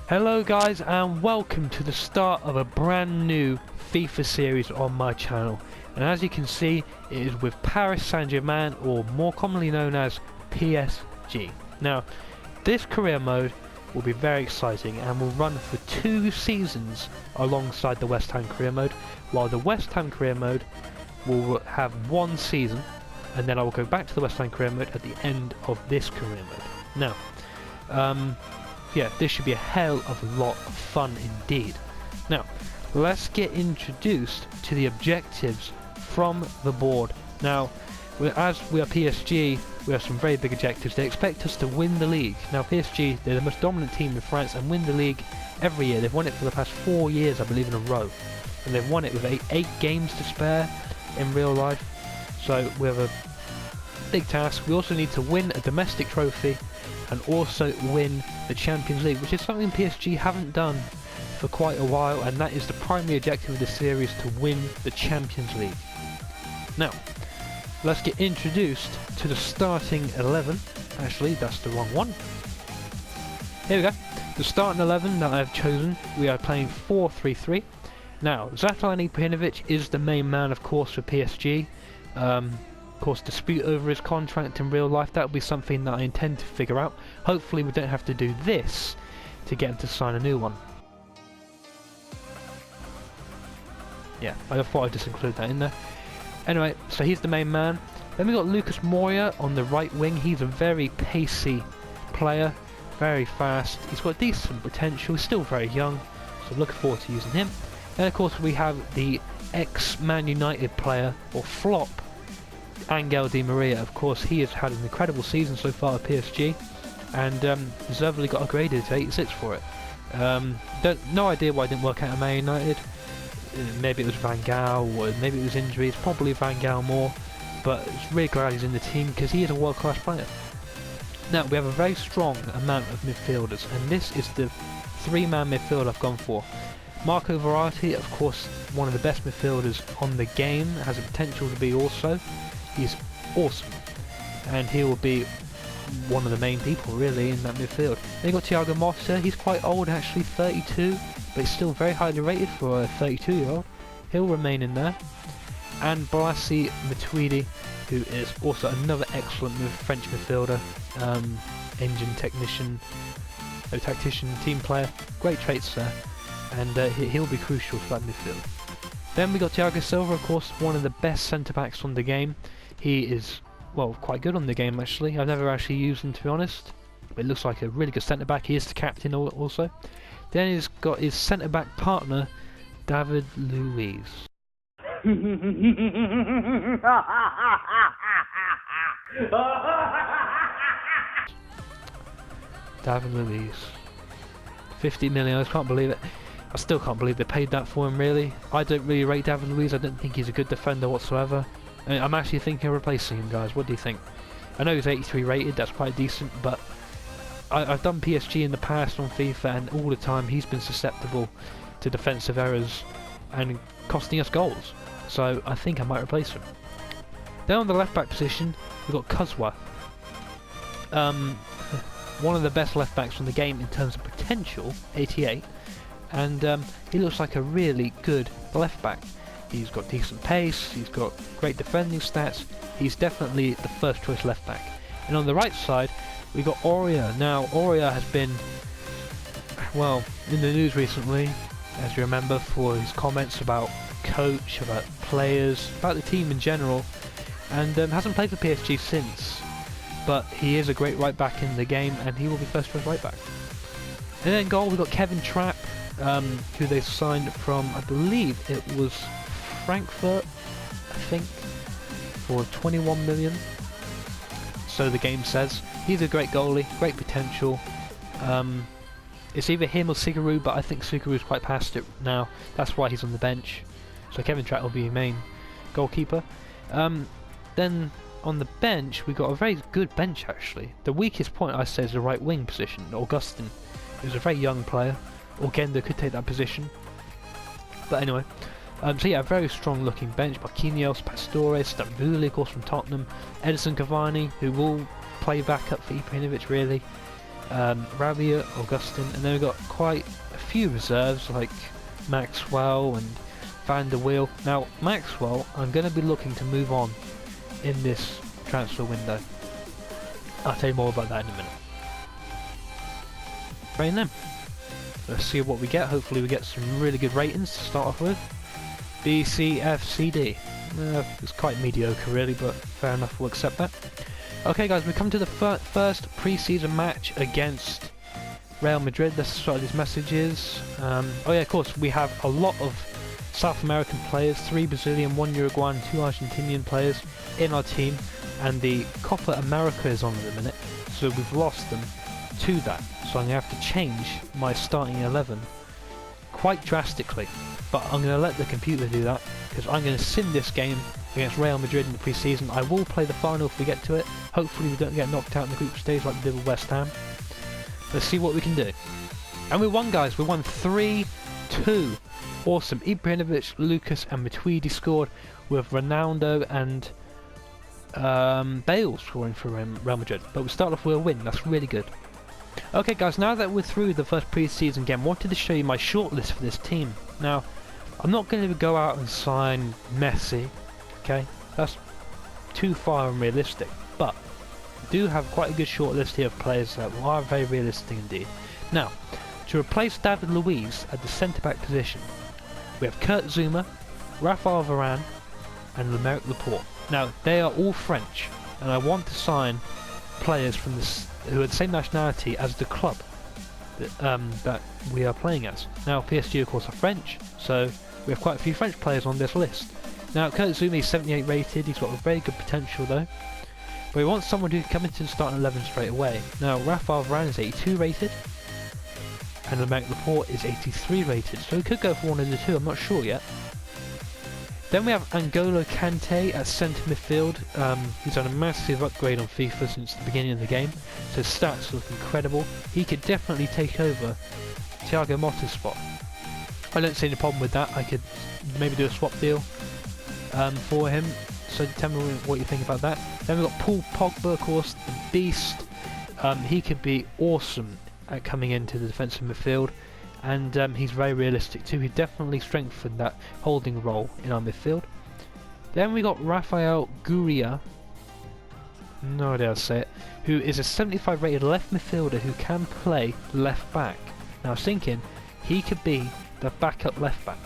Hello guys, and welcome to the start of a brand new FIFA series on my channel. And as you can see, it is with Paris Saint-Germain, or more commonly known as PSG. Now, this career mode will be very exciting and will run for 2 seasons alongside the West Ham career mode, while the West Ham career mode will have 1 season, and then I will go back to the West Ham career mode at the end of this career mode. Now, yeah, this should be a hell of a lot of fun indeed. Now, let's get introduced to the objectives from the board. Now, as we are PSG, we have some very big objectives. They expect us to win the league. Now, PSG, they're the most dominant team in France and win the league every year. They've won it for the past 4 years, I believe, in a row. And they've won it with 8 games to spare in real life. So we have a big task. We also need to win a domestic trophy and also win the Champions League, which is something PSG haven't done for quite a while, and that is the primary objective of this series, to win the Champions League. Now, let's get introduced to the starting 11. Actually, that's the wrong one. Here we go. The starting 11 that I've chosen, we are playing 4-3-3. Now, Zlatan Ibrahimovic is the main man, of course, for PSG. Of course, dispute over his contract in real life, that will be something that I intend to figure out. Hopefully we don't have to do this to get him to sign a new one. Yeah, I thought I'd just include that in there. Anyway, so he's the main man. Then we got Lucas Moura on the right wing. He's a very pacey player, very fast. He's got decent potential, he's still very young, so I'm looking forward to using him. Then of course we have the ex-Man United player, or flop, Angel Di Maria. Of course, he has had an incredible season so far at PSG, and deservedly got upgraded to 86 for it. No idea why it didn't work out at Man United. Maybe it was Van Gaal, or maybe it was injuries. Probably Van Gaal more, but it's really glad he's in the team because he is a world-class player. Now, we have a very strong amount of midfielders, and this is the 3-man midfield I've gone for. Marco Verratti, of course, one of the best midfielders on the game, has the potential to be also. He's awesome, and he will be one of the main people really in that midfield. Then you got Thiago Motta. He's quite old, actually 32, but he's still very highly rated for a 32-year-old. He'll remain in there. And Blasi Matuidi, who is also another excellent French midfielder, engine technician, tactician, team player, great traits there, and he'll be crucial to that midfield. Then we got Thiago Silva, of course, one of the best centre-backs on the game. He is, well, quite good on the game actually. I've never actually used him, to be honest. But it looks like a really good centre-back. He is the captain also. Then he's got his centre-back partner, David Luiz. David Luiz. 50 million, I can't believe it. I still can't believe they paid that for him, really. I don't really rate David Luiz. I don't think he's a good defender whatsoever. I'm actually thinking of replacing him, guys. What do you think? I know he's 83 rated, that's quite decent, but I've done PSG in the past on FIFA, and all the time he's been susceptible to defensive errors and costing us goals. So I think I might replace him. Then on the left back position, we've got Kuzwa. One of the best left backs on the game in terms of potential, 88. And he looks like a really good left back. He's got decent pace, he's got great defending stats, he's definitely the first choice left back. And on the right side, we got Aurier. Now, Aurier has been, well, in the news recently, as you remember, for his comments about coach, about players, about the team in general, and hasn't played for PSG since. But he is a great right back in the game, and he will be first choice right back. And then in goal, we've got Kevin Trapp, who they signed from, I believe it was Frankfurt, I think, for 21 million. So the game says. He's a great goalie, great potential. It's either him or Sigurou, but I think Sigurou's quite past it now. That's why he's on the bench. So Kevin Trapp will be your main goalkeeper. Then on the bench, we got a very good bench actually. The weakest point I say is the right wing position, Augustin. He's a very young player. Orgenda could take that position. But anyway, so yeah, a very strong looking bench. Marquinhos, Pastore, Stambouli, of course, from Tottenham. Edison Cavani, who will play backup for Ibrahimovic really. Rabiot, Augustin, and then we've got quite a few reserves like Maxwell and Van der Weel. Now Maxwell, I'm going to be looking to move on in this transfer window. I'll tell you more about that in a minute. Right then, let's see what we get. Hopefully we get some really good ratings to start off with. B, C, F, C, D. It's quite mediocre really, but fair enough, we'll accept that. Okay guys, we come to the first pre-season match against Real Madrid. Let's start these messages. Oh yeah, of course, we have a lot of South American players, 3 Brazilian, 1 Uruguayan, 2 Argentinian players in our team, and the Copa America is on at the minute, so we've lost them to that. So I'm going to have to change my starting 11 quite drastically, but I'm going to let the computer do that, because I'm going to sim this game against Real Madrid in the pre-season. I will play the final if we get to it. Hopefully we don't get knocked out in the group stage like we did with West Ham. Let's see what we can do. And we won, guys. We won 3-2. Awesome. Ibrahimovic, Lucas and Matuidi scored, with Ronaldo and Bale scoring for Real Madrid. But we start off with a win. That's really good. Okay guys, now that we're through the first pre-season game, I wanted to show you my shortlist for this team. Now, I'm not going to go out and sign Messi, okay? That's too far unrealistic. But I do have quite a good shortlist here of players that are very realistic indeed. Now, to replace David Luiz at the centre-back position, we have Kurt Zouma, Rafael Varane and Aymeric Laporte. Now, they are all French, and I want to sign players from this who are the same nationality as the club that we are playing as. Now, PSG of course are French, so we have quite a few French players on this list. Now, Kurt Zouma is 78 rated, he's got a very good potential though. But we want someone who can come into the starting 11 straight away. Now, Rafael Varane is 82 rated, and Aymeric Laporte is 83 rated, so we could go for one of the two, I'm not sure yet. Then we have N'Golo Kante at centre midfield. He's had a massive upgrade on FIFA since the beginning of the game, so his stats look incredible. He could definitely take over Thiago Motta's spot. I don't see any problem with that. I could maybe do a swap deal for him, so tell me what you think about that. Then we've got Paul Pogba, of course, the beast. He could be awesome at coming into the defensive midfield. And he's very realistic too. He definitely strengthened that holding role in our midfield. Then we got Rafael Guria, no idea how to say it, who is a 75 rated left midfielder who can play left back. Now I was thinking he could be the backup left back.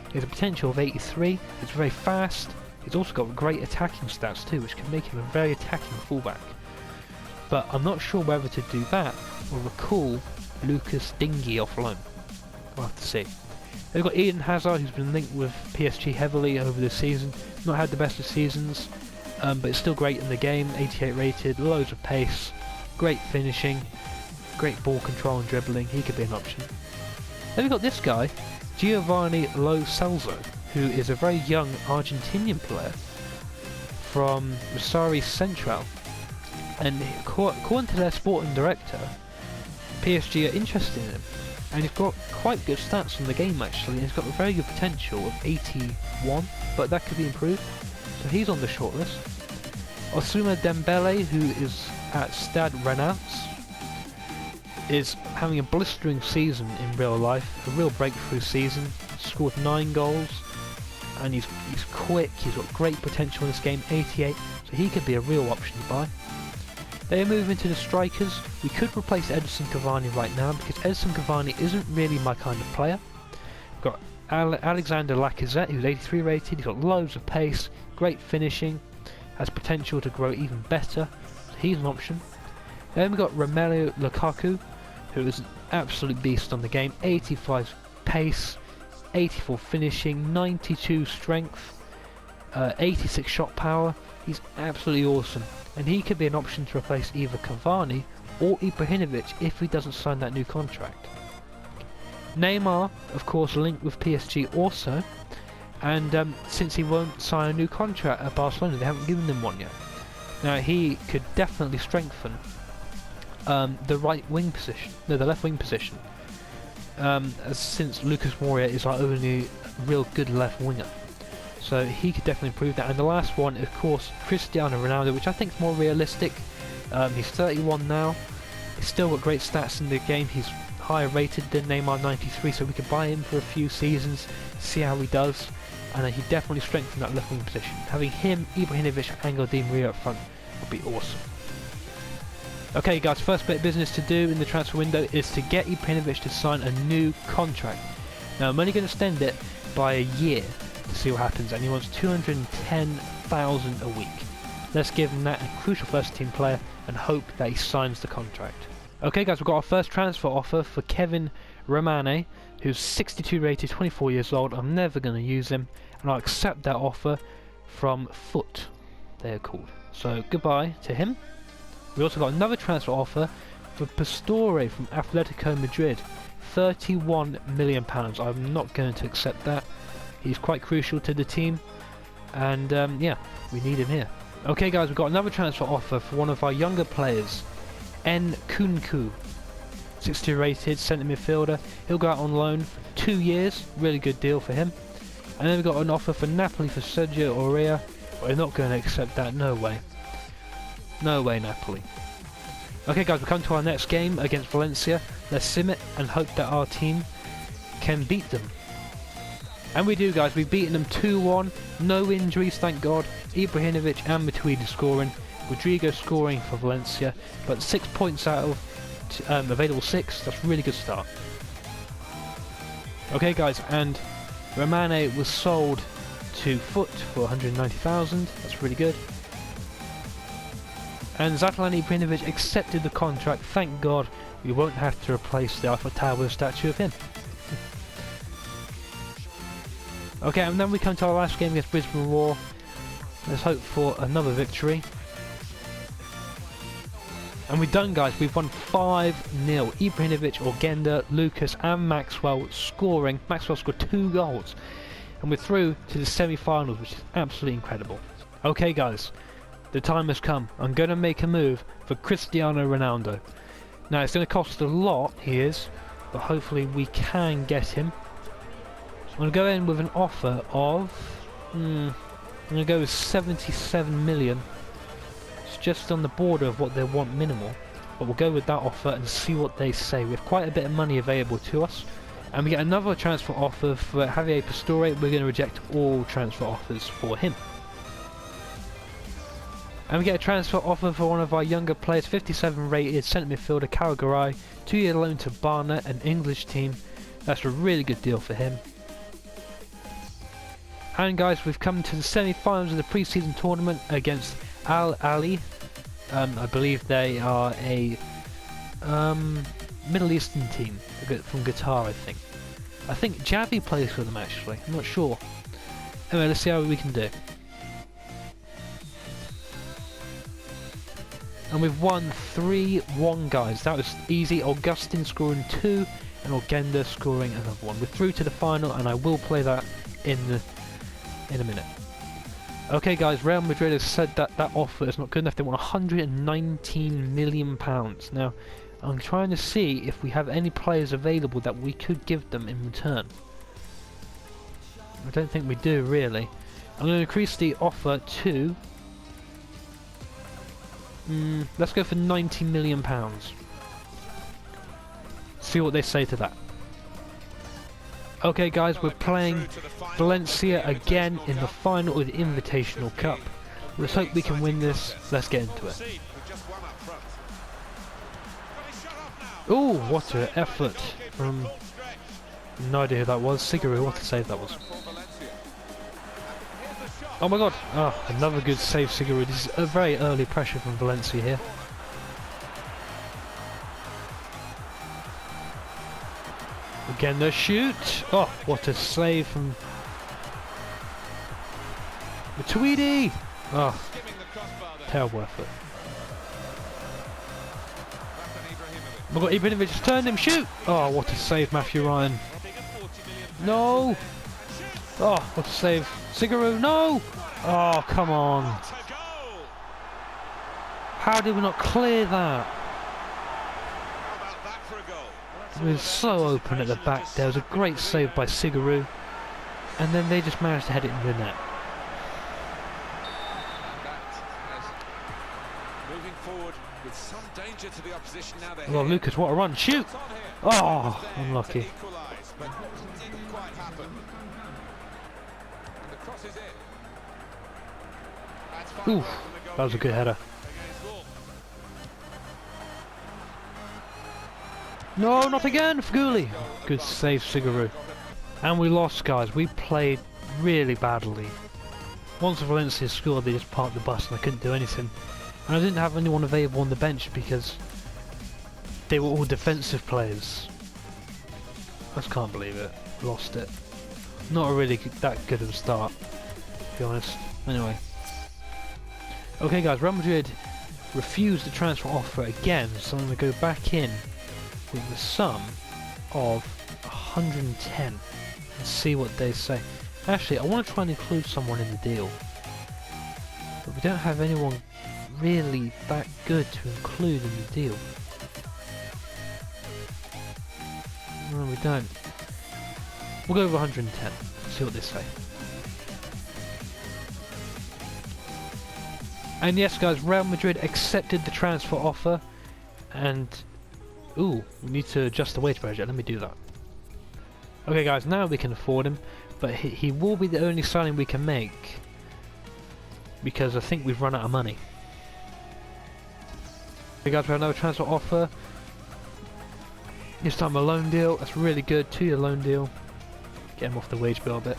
He has a potential of 83, he's very fast, he's also got great attacking stats too, which can make him a very attacking fullback. But I'm not sure whether to do that or recall Lucas Dingy off loan. We'll have to see. They've got Eden Hazard, who's been linked with PSG heavily over this season. Not had the best of seasons, but it's still great in the game. 88 rated, loads of pace, great finishing, great ball control and dribbling. He could be an option. Then we've got this guy, Giovanni Lo Celso, who is a very young Argentinian player from Rosario Central. And according to their sporting director, PSG are interested in him. And he's got quite good stats on the game actually, and he's got a very good potential of 81, but that could be improved. So he's on the shortlist. Ousmane Dembele, who is at Stade Rennais, is having a blistering season in real life, a real breakthrough season. Scored 9 goals, and he's quick, he's got great potential in this game, 88, so he could be a real option to buy. They are moving to the strikers. We could replace Edison Cavani right now because Edison Cavani isn't really my kind of player. We've got Alexander Lacazette, who's 83 rated, he's got loads of pace, great finishing, has potential to grow even better, so he's an option. Then we've got Romelu Lukaku, who is an absolute beast on the game, 85 pace, 84 finishing, 92 strength, 86 shot power. He's absolutely awesome, and he could be an option to replace either Cavani or Ibrahimovic if he doesn't sign that new contract. Neymar, of course, linked with PSG also, and since he won't sign a new contract at Barcelona, they haven't given him one yet. Now he could definitely strengthen the left wing position, since Lucas Moura is our only real good left winger. So he could definitely improve that. And the last one, of course, Cristiano Ronaldo, which I think is more realistic. He's 31 now. He's still got great stats in the game. He's higher rated than Neymar 93, so we could buy him for a few seasons, see how he does. And he definitely strengthened that left wing position. Having him, Ibrahimovic and Angel Di Maria up front would be awesome. Okay guys, first bit of business to do in the transfer window is to get Ibrahimovic to sign a new contract. Now I'm only going to extend it by a year to see what happens, and he wants 210,000 a week. Let's give him that, a crucial first team player, and hope that he signs the contract. Okay guys, we've got our first transfer offer for Kevin Romane, who's 62 rated, 24 years old. I'm never going to use him, and I'll accept that offer from Foot, they're called. So goodbye to him. We also got another transfer offer for Pastore from Atletico Madrid, £31 million. I'm not going to accept that. He's quite crucial to the team, and yeah, we need him here. Okay guys, we've got another transfer offer for one of our younger players, Nkunku, 62 rated, centre midfielder. He'll go out on loan for 2 years, really good deal for him. And then we've got an offer for Napoli for Sergio Aurier. We're not going to accept that, no way. No way, Napoli. Okay guys, we come to our next game against Valencia. Let's sim it and hope that our team can beat them. And we do guys, we've beaten them 2-1, no injuries thank God. Ibrahimovic and Matuidi scoring, Rodrigo scoring for Valencia, but 6 points out of available 6, that's a really good start. Okay guys, and Romane was sold to Foot for 190,000, that's really good. And Zlatan Ibrahimovic accepted the contract, thank God we won't have to replace the Eiffel Tower with a statue of him. Okay, and then we come to our last game against Brisbane Roar. Let's hope for another victory. And we're done guys, we've won 5-0. Ibrahimovic, Orgenda, Lucas and Maxwell scoring. Maxwell scored 2 goals. And we're through to the semi-finals, which is absolutely incredible. Okay guys, the time has come. I'm going to make a move for Cristiano Ronaldo. Now it's going to cost a lot, he is, but hopefully we can get him. So I'm going to go in with an offer of, I'm going to go with 77 million. It's just on the border of what they want minimal, but we'll go with that offer and see what they say. We have quite a bit of money available to us. And we get another transfer offer for Javier Pastore. We're going to reject all transfer offers for him. And we get a transfer offer for one of our younger players, 57 rated centre midfielder Calgaray, 2-year loan to Barnet, an English team. That's a really good deal for him. And guys, we've come to the semi-finals of the pre-season tournament against Al Ali. I believe they are a Middle Eastern team from Qatar, I think. I think Javi plays for them actually, I'm not sure. Anyway, let's see how we can do. And we've won 3-1 guys, that was easy. Augustin scoring 2 and Orgenda scoring another 1. We're through to the final and I will play that in a minute. Okay guys, Real Madrid has said that that offer is not good enough. They want £119 million. Now, I'm trying to see if we have any players available that we could give them in return. I don't think we do really. I'm going to increase the offer to... let's go for £90 million. See what they say to that. Okay guys, we're playing Valencia again in the final of the Invitational Cup. Let's hope we can win this. Let's get into it. Oh, what an effort from... no idea who that was. Siguru, what a save that was. Oh my god, another good save, Siguru. This is a very early pressure from Valencia here. Again, the shoot. Oh, what a save from Matuidi. Oh, terrible effort. Oh my god, Ibrahimovic just turned him, shoot. Oh, what a save, Matthew Ryan. No. Oh, what a save. Siguru, no. Oh, come on. How did we not clear that? It was so open at the back. There was a great save by Siguru, and then they just managed to head it into the net. with some danger to the opposition now. Oh, Lucas, what a run! Shoot! Oh, unlucky. But didn't quite happen. And the cross is in. Oof, that was a good header. No, not again, Faguli. Good save, Sigaru. And we lost, guys. We played really badly. Once Valencia scored, they just parked the bus and I couldn't do anything. And I didn't have anyone available on the bench because they were all defensive players. I just can't believe it. Lost it. Not a really that good of a start, to be honest. Anyway. Okay, guys, Real Madrid refused the transfer offer again, so I'm going to go back in with the sum of 110 and see what they say. Actually, I want to try and include someone in the deal, but we don't have anyone really that good to include in the deal. No, we don't. We'll go over 110, see what they say. And yes, guys, Real Madrid accepted the transfer offer, and ooh, we need to adjust the wage budget. Let me do that. Okay, guys, now we can afford him, but he will be the only signing we can make because I think we've run out of money. Okay, guys, we have another transfer offer. This time a loan deal. That's really good. 2-year loan deal. Get him off the wage bill a bit.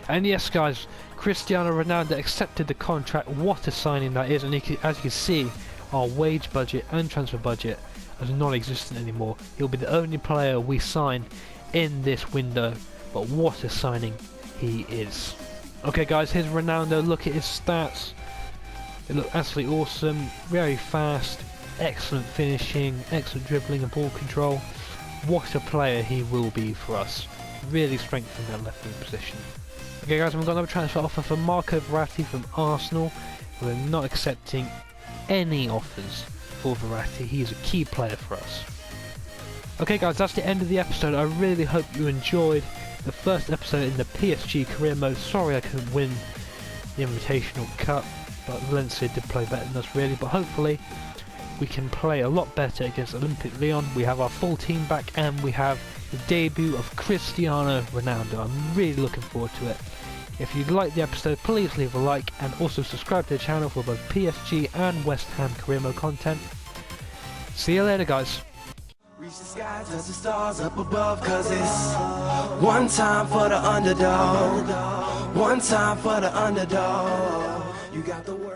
And yes, guys, Cristiano Ronaldo accepted the contract. What a signing that is! And as you can see, our wage budget and transfer budget is non-existent anymore. He'll be the only player we sign in this window, but what a signing he is. Okay, guys, here's Ronaldo. Look at his stats. They look absolutely awesome. Very fast, excellent finishing, excellent dribbling and ball control. What a player he will be for us. Really strengthened that left wing position. Okay, guys, we've got another transfer offer for Marco Verratti from Arsenal. We're not accepting any offers for Verratti. He is a key player for us. Okay, guys, that's the end of the episode. I really hope you enjoyed the first episode in the PSG career mode. Sorry I couldn't win the Invitational Cup, but Valencia did play better than us, really. But hopefully we can play a lot better against Olympic Lyon. We have our full team back, and we have the debut of Cristiano Ronaldo. I'm really looking forward to it. If you liked the episode, please leave a like and also subscribe to the channel for both PSG and West Ham career mode content. See you later, guys. Reach the sky, touch the stars up above, cause it's one time for the underdog. One time for the underdog. You got the word.